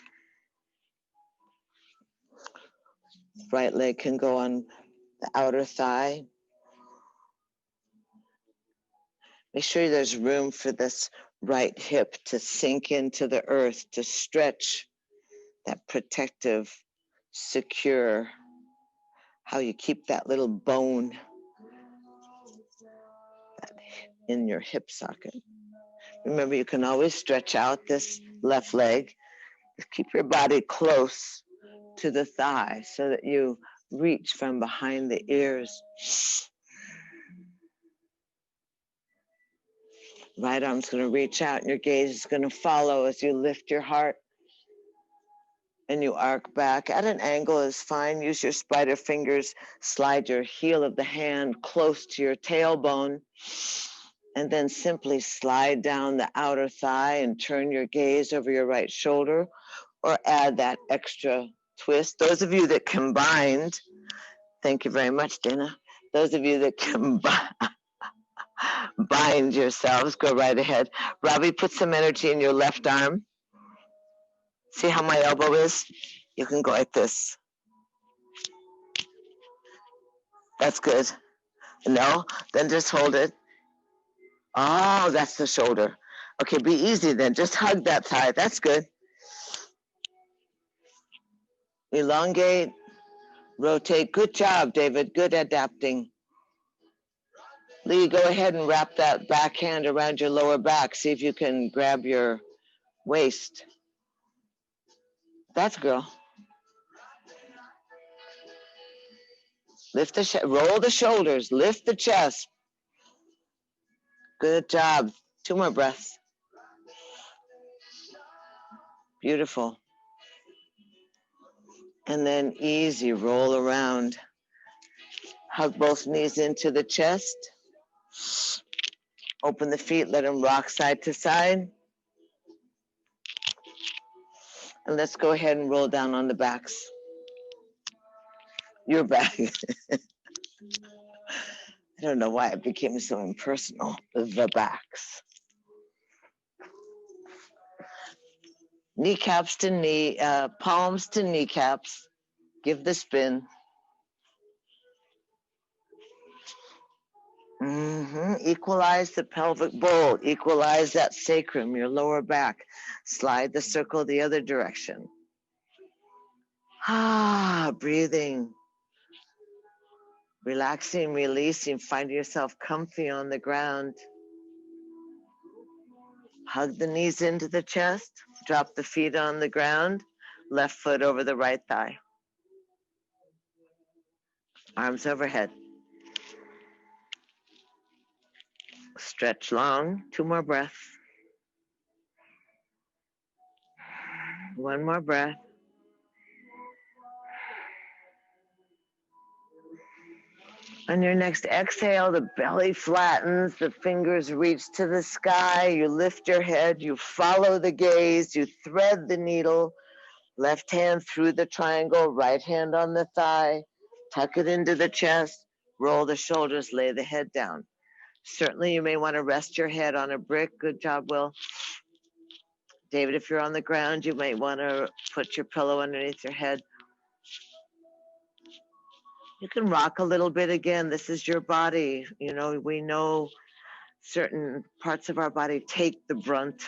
Right leg can go on the outer thigh. Make sure there's room for this right hip to sink into the earth, to stretch that protective, secure, how you keep that little bone in your hip socket. Remember, you can always stretch out this left leg. Keep your body close to the thigh so that you reach from behind the ears. Right arm's going to reach out and your gaze is going to follow as you lift your heart and you arc back. At an angle is fine. Use your spider fingers. Slide your heel of the hand close to your tailbone and then simply slide down the outer thigh and turn your gaze over your right shoulder or add that extra twist. Those of you that combined, thank you very much, Dana. Those of you that bind yourselves, go right ahead. Robbie, put some energy in your left arm. See how my elbow is? You can go like this. That's good. No, then just hold it. Oh, that's the shoulder. Okay, be easy then. Just hug that thigh. That's good. Elongate, rotate. Good job, David. Good adapting. Lee, go ahead and wrap that back hand around your lower back. See if you can grab your waist. That's girl. Lift the roll the shoulders. Lift the chest. Good job. 2 more breaths. Beautiful. And then easy, roll around. Hug both knees into the chest. Open the feet, let them rock side to side. And let's go ahead and roll down on the backs. Your back. I don't know why it became so impersonal. The backs. Kneecaps to knee, palms to kneecaps. Give the spin. Equalize the pelvic bowl. Equalize that sacrum, your lower back. Slide the circle the other direction. Breathing. Relaxing, releasing. Find yourself comfy on the ground. Hug the knees into the chest. Drop the feet on the ground. Left foot over the right thigh. Arms overhead. Stretch long. 2 more breaths. 1 more breath. On your next exhale, the belly flattens, the fingers reach to the sky, you lift your head, you follow the gaze, you thread the needle, left hand through the triangle, right hand on the thigh, tuck it into the chest, roll the shoulders, lay the head down. Certainly you may want to rest your head on a brick. Good job, Will. David, if you're on the ground, you might want to put your pillow underneath your head. You can rock a little bit again. This is your body. You know, we know certain parts of our body take the brunt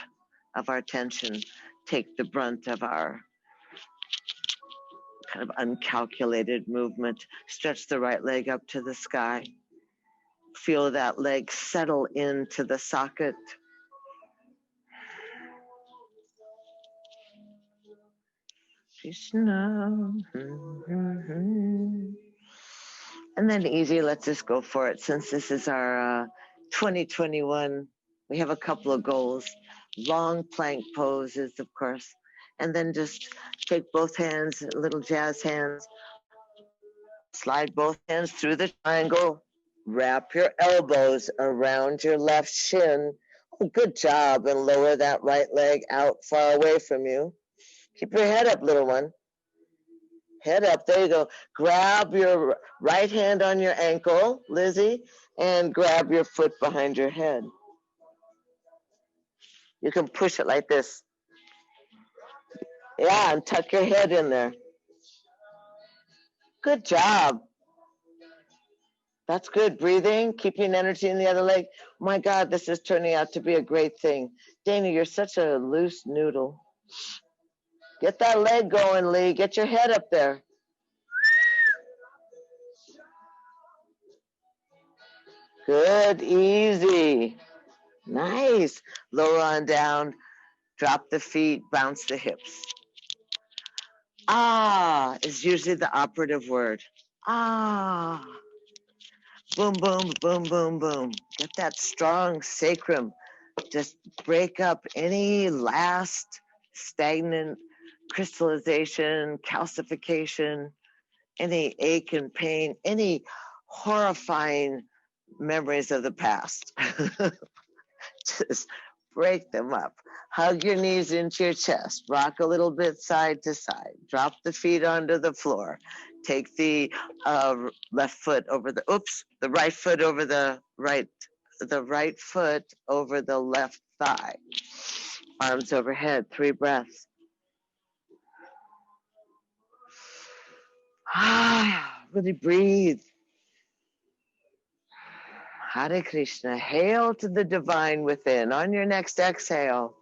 of our tension, take the brunt of our kind of uncalculated movement. Stretch the right leg up to the sky. Feel that leg settle into the socket. Krishna. And then easy, let's just go for it. Since this is our 2021, we have a couple of goals. Long plank poses, of course. And then just take both hands, little jazz hands. Slide both hands through the triangle. Wrap your elbows around your left shin. Oh, good job. And lower that right leg out far away from you. Keep your head up, little one. Head up, there you go. Grab your right hand on your ankle, Lizzie, and grab your foot behind your head. You can push it like this. Yeah, and tuck your head in there. Good job. That's good. Breathing, keeping energy in the other leg. My God, this is turning out to be a great thing. Dana, you're such a loose noodle. Get that leg going, Lee. Get your head up there. Good, easy. Nice. Lower on down. Drop the feet, bounce the hips. Is usually the operative word. Boom, boom, boom, boom, boom. Get that strong sacrum. Just break up any last stagnant crystallization, calcification, any ache and pain, any horrifying memories of the past. Just break them up. Hug your knees into your chest. Rock a little bit side to side. Drop the feet onto the floor. Take the left foot over the right foot over the right foot over the left thigh. Arms overhead. 3 breaths. Really breathe. Hare Krishna. Hail to the divine within. On your next exhale,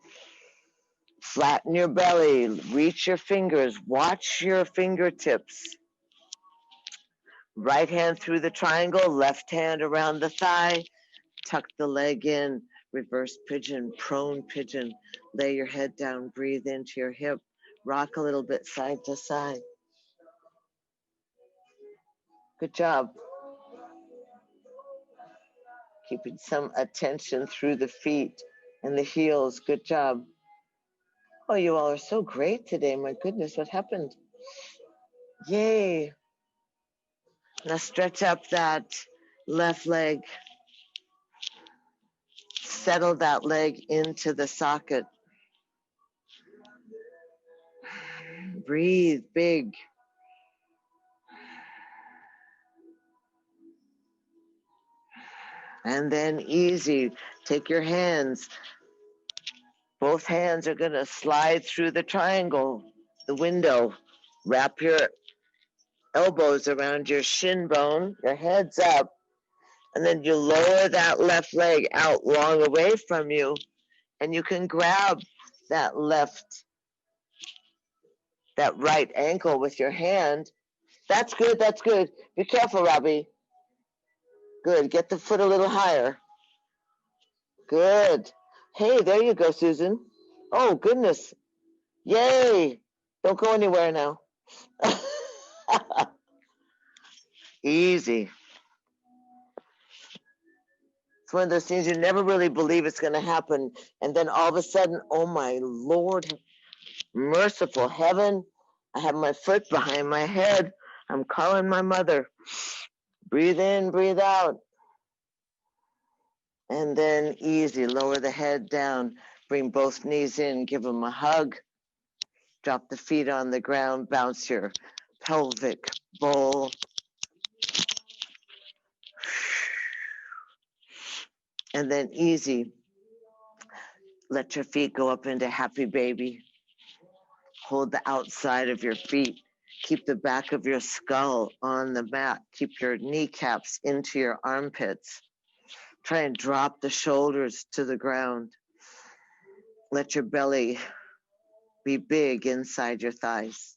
flatten your belly, reach your fingers, watch your fingertips. Right hand through the triangle, left hand around the thigh, tuck the leg in, reverse pigeon, prone pigeon. Lay your head down, breathe into your hip, rock a little bit side to side. Good job. Keeping some attention through the feet and the heels. Good job. Oh, you all are so great today. My goodness, what happened? Yay. Now stretch up that left leg. Settle that leg into the socket. Breathe big. And then easy. Take your hands. Both hands are going to slide through the triangle, the window. Wrap your elbows around your shin bone. Your head's up. And then you lower that left leg out long away from you, and you can grab that right ankle with your hand. That's good, that's good. Be careful, Robbie. Good, get the foot a little higher. Good. Hey, there you go, Susan. Oh, goodness. Yay. Don't go anywhere now. Easy. It's one of those things you never really believe it's going to happen. And then all of a sudden, oh my Lord, merciful heaven, I have my foot behind my head. I'm calling my mother. Breathe in, breathe out. And then easy, lower the head down. Bring both knees in, give them a hug. Drop the feet on the ground, bounce your pelvic bowl. And then easy, let your feet go up into happy baby. Hold the outside of your feet. Keep the back of your skull on the mat. Keep your kneecaps into your armpits. Try and drop the shoulders to the ground. Let your belly be big inside your thighs.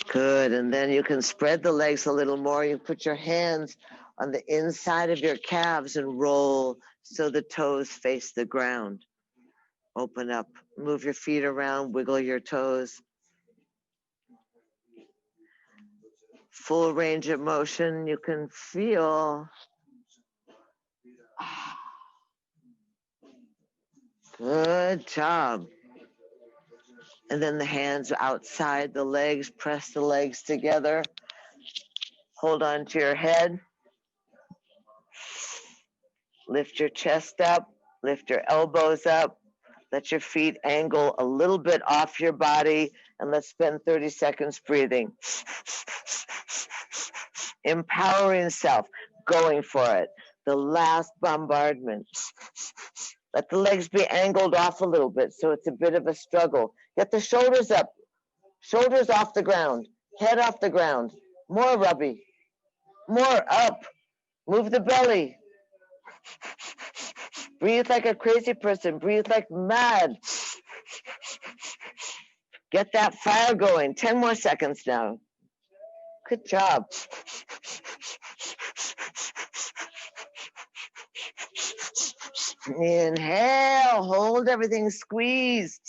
Good, and then you can spread the legs a little more. You put your hands on the inside of your calves and roll so the toes face the ground. Open up, move your feet around, wiggle your toes. Full range of motion, you can feel. Good job. And then the hands outside the legs, press the legs together. Hold on to your head. Lift your chest up, lift your elbows up. Let your feet angle a little bit off your body, and let's spend 30 seconds breathing. Empowering self, going for it. The last bombardment. Let the legs be angled off a little bit so it's a bit of a struggle. Get the shoulders up, shoulders off the ground, head off the ground. More, Robbie. More, up. Move the belly. Breathe like a crazy person. Breathe like mad. Get that fire going. 10 more seconds now. Good job. Inhale, hold everything, squeeze.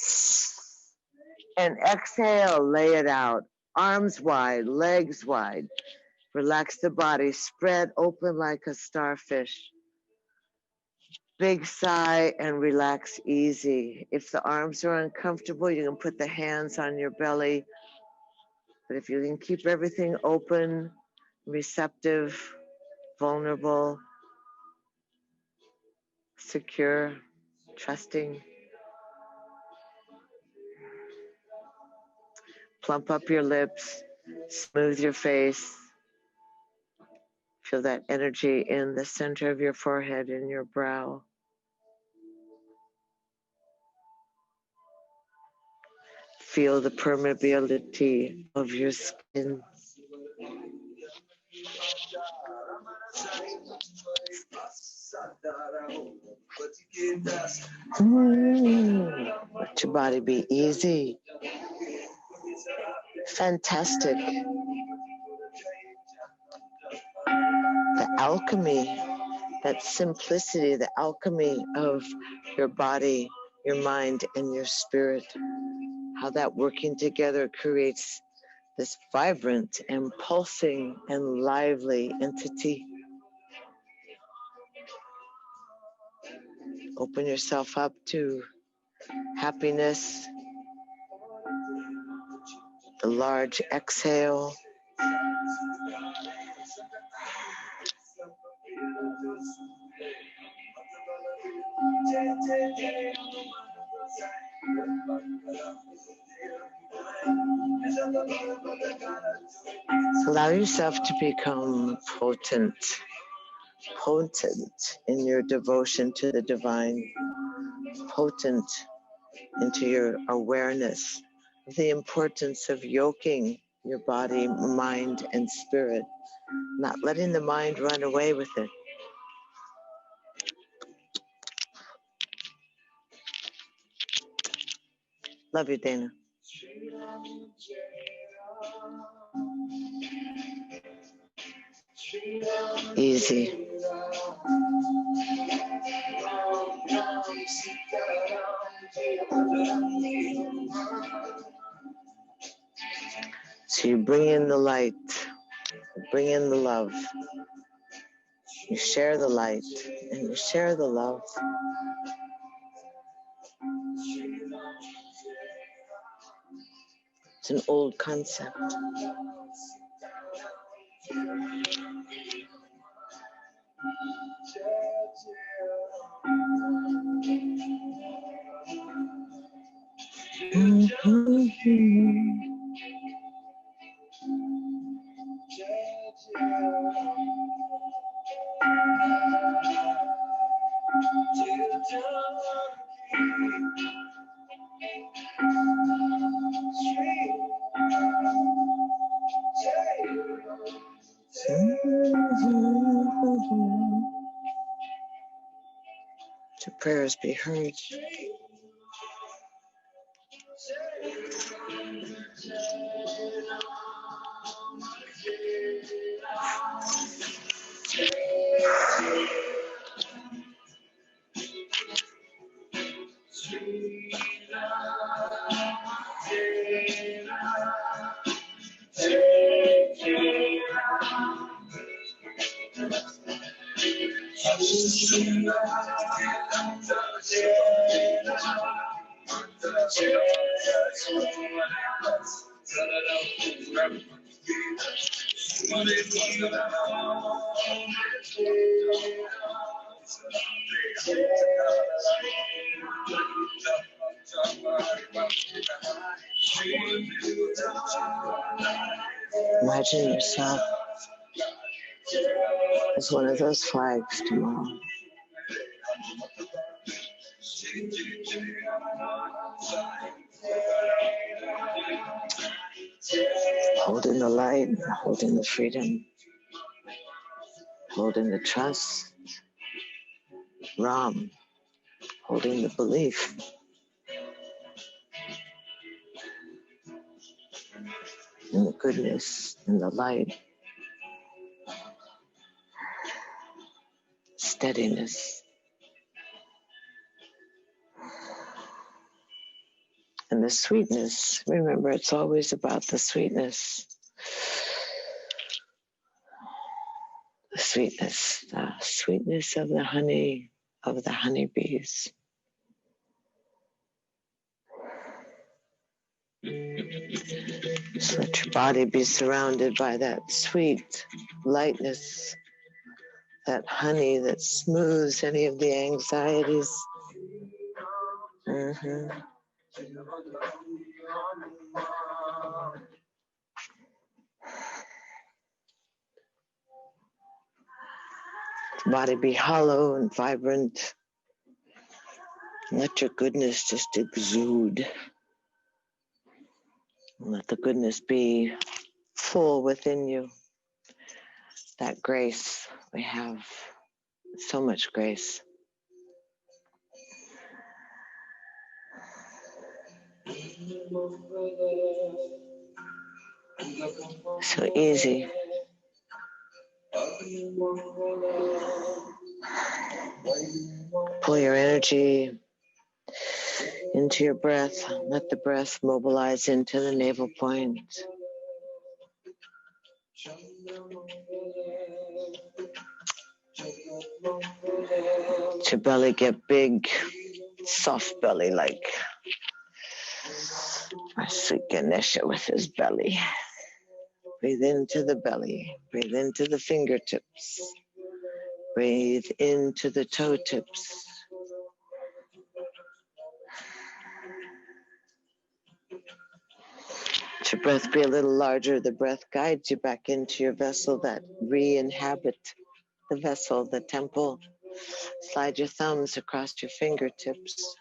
And exhale, lay it out. Arms wide, legs wide. Relax the body, spread open like a starfish. Big sigh and relax easy. If the arms are uncomfortable, you can put the hands on your belly. But if you can keep everything open, receptive, vulnerable, secure, trusting, plump up your lips, smooth your face. Feel that energy in the center of your forehead, in your brow. Feel the permeability of your skin. Let your body be easy. Fantastic. The alchemy, that simplicity, the alchemy of your body, your mind, and your spirit. How that working together creates this vibrant and pulsing and lively entity. Open yourself up to happiness. The large exhale. Allow yourself to become potent in your devotion to the divine, potent into your awareness the importance of yoking your body, mind, and spirit, not letting the mind run away with it. Love you, Dana. Easy. So you bring in the light, bring in the love. You share the light and you share the love. It's an old concept. To prayers be heard. Imagine yourself as one of those flags tomorrow. Holding the light, holding the freedom, holding the trust. Ram, holding the belief. In the goodness, in the light. Steadiness. And the sweetness. Remember, it's always about the sweetness. The sweetness of the honey, of the honeybees. Just let your body be surrounded by that sweet lightness, that honey that smooths any of the anxieties. Body be hollow and vibrant. Let your goodness just exude. Let the goodness be full within you. That grace, we have so much grace. So easy. Pull your energy into your breath. Let the breath mobilize into the navel point. Let your belly get big, soft belly like our sweet Ganesha with his belly. Breathe into the belly. Breathe into the fingertips. Breathe into the toe tips. Let your breath be a little larger. The breath guides you back into your vessel that re-inhabit the vessel, the temple. Slide your thumbs across your fingertips.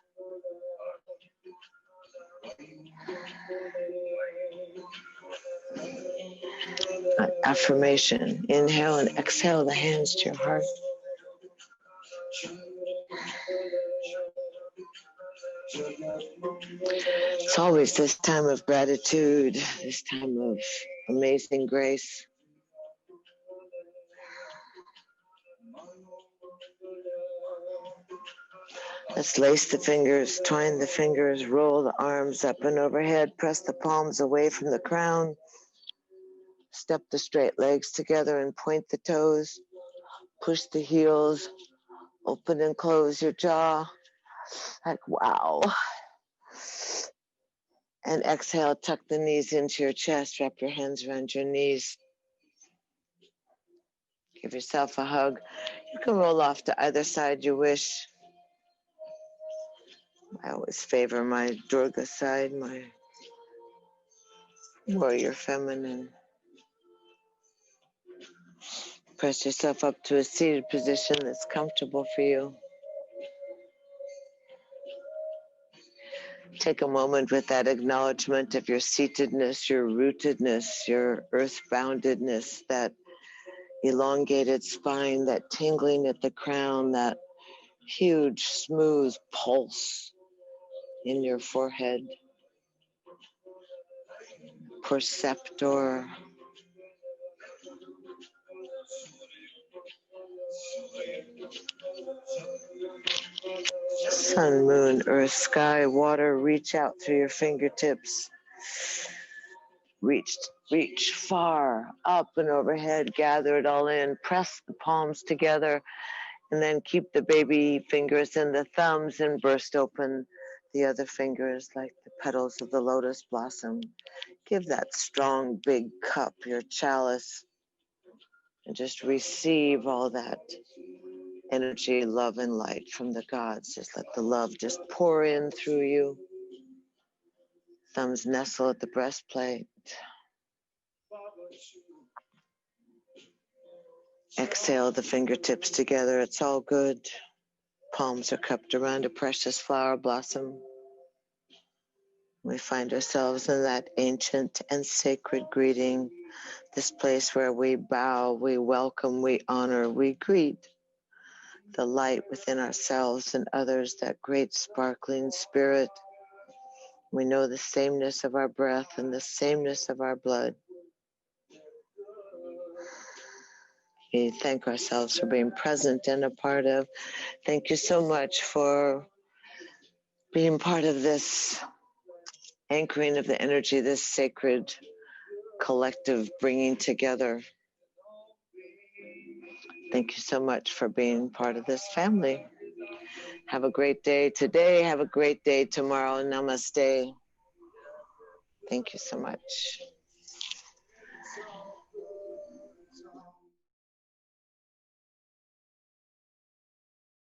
Affirmation. Inhale and exhale the hands to your heart. It's always this time of gratitude, this time of amazing grace. Let's lace the fingers, twine the fingers, roll the arms up and overhead, press the palms away from the crown, step the straight legs together and point the toes, push the heels, open and close your jaw, like wow. And exhale, tuck the knees into your chest, wrap your hands around your knees. Give yourself a hug. You can roll off to either side you wish. I always favor my Durga side, my warrior feminine. Press yourself up to a seated position that's comfortable for you. Take a moment with that acknowledgement of your seatedness, your rootedness, your earth-boundedness, that elongated spine, that tingling at the crown, that huge, smooth pulse in your forehead. Perceptor. Sun, moon, earth, sky, water, reach out through your fingertips. Reach far, up and overhead, gather it all in, press the palms together, and then keep the baby fingers in the thumbs and burst open the other fingers like the petals of the lotus blossom. Give that strong, big cup, your chalice, and just receive all that energy, love, and light from the gods. Just let the love just pour in through you. Thumbs nestle at the breastplate. Exhale the fingertips together. It's all good. Palms are cupped around a precious flower blossom. We find ourselves in that ancient and sacred greeting, this place where we bow, we welcome, we honor, we greet the light within ourselves and others, that great sparkling spirit. We know the sameness of our breath and the sameness of our blood. We thank ourselves for being present and a part of. Thank you so much for being part of this anchoring of the energy, this sacred collective bringing together. Thank you so much for being part of this family. Have a great day today. Have a great day tomorrow. Namaste. Thank you so much.